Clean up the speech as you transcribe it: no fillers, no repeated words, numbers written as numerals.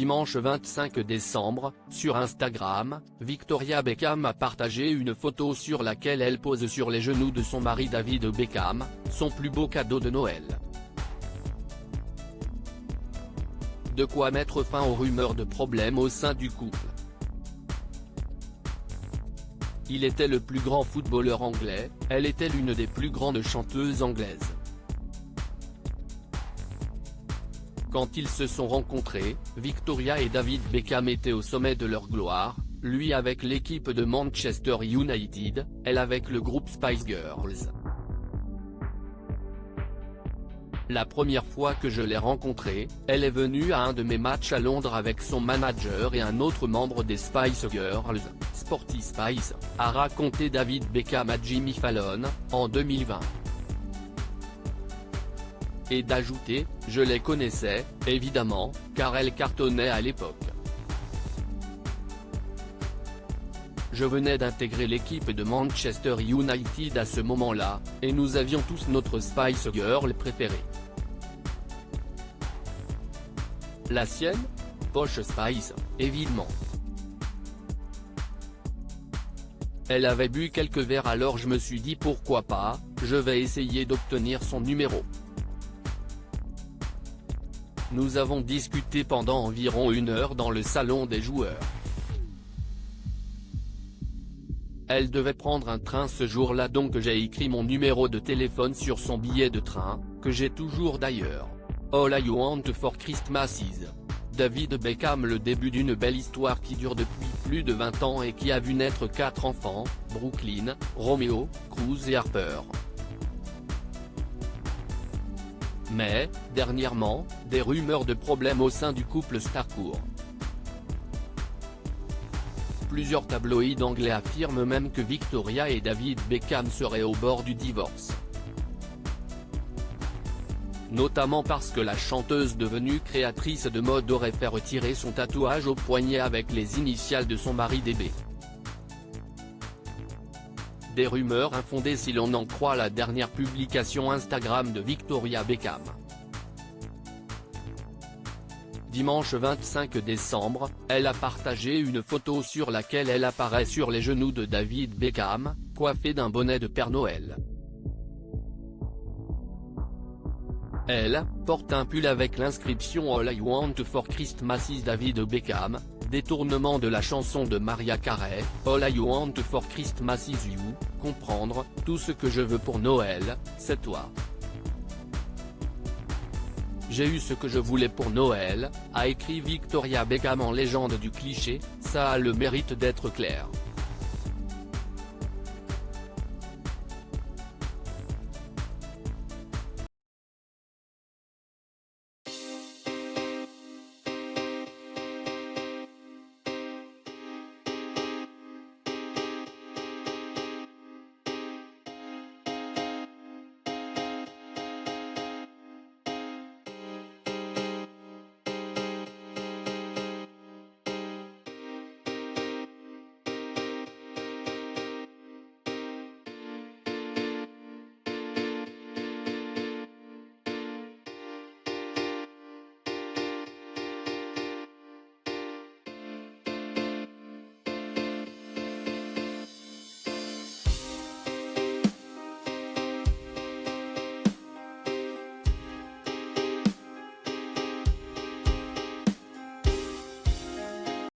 Dimanche 25 décembre, sur Instagram, Victoria Beckham a partagé une photo sur laquelle elle pose sur les genoux de son mari David Beckham, son plus beau cadeau de Noël. De quoi mettre fin aux rumeurs de problèmes au sein du couple. Il était le plus grand footballeur anglais, elle était l'une des plus grandes chanteuses anglaises. Quand ils se sont rencontrés, Victoria et David Beckham étaient au sommet de leur gloire, lui avec l'équipe de Manchester United, elle avec le groupe Spice Girls. La première fois que je l'ai rencontrée, elle est venue à un de mes matchs à Londres avec son manager et un autre membre des Spice Girls, Sporty Spice, a raconté David Beckham à Jimmy Fallon, en 2020. Et d'ajouter, je les connaissais, évidemment, car elles cartonnaient à l'époque. Je venais d'intégrer l'équipe de Manchester United à ce moment-là, et nous avions tous notre Spice Girl préférée. La sienne ? Posh Spice, évidemment. Elle avait bu quelques verres alors je me suis dit pourquoi pas, je vais essayer d'obtenir son numéro. Nous avons discuté pendant environ 1 heure dans le salon des joueurs. Elle devait prendre un train ce jour-là donc j'ai écrit mon numéro de téléphone sur son billet de train, que j'ai toujours d'ailleurs. All I Want for Christmas is David Beckham. Le début d'une belle histoire qui dure depuis plus de 20 ans et qui a vu naître 4 enfants, Brooklyn, Romeo, Cruz et Harper. Mais, dernièrement, des rumeurs de problèmes au sein du couple Starcourt. Plusieurs tabloïds anglais affirment même que Victoria et David Beckham seraient au bord du divorce. Notamment parce que la chanteuse devenue créatrice de mode aurait fait retirer son tatouage au poignet avec les initiales de son mari DB. Des rumeurs infondées si l'on en croit la dernière publication Instagram de Victoria Beckham. Dimanche 25 décembre, elle a partagé une photo sur laquelle elle apparaît sur les genoux de David Beckham, coiffée d'un bonnet de Père Noël. Elle porte un pull avec l'inscription All I Want for Christmas is David Beckham, détournement de la chanson de Mariah Carey, All I Want for Christmas is You, comprendre, tout ce que je veux pour Noël, c'est toi. J'ai eu ce que je voulais pour Noël, a écrit Victoria Beckham en légende du cliché, ça a le mérite d'être clair.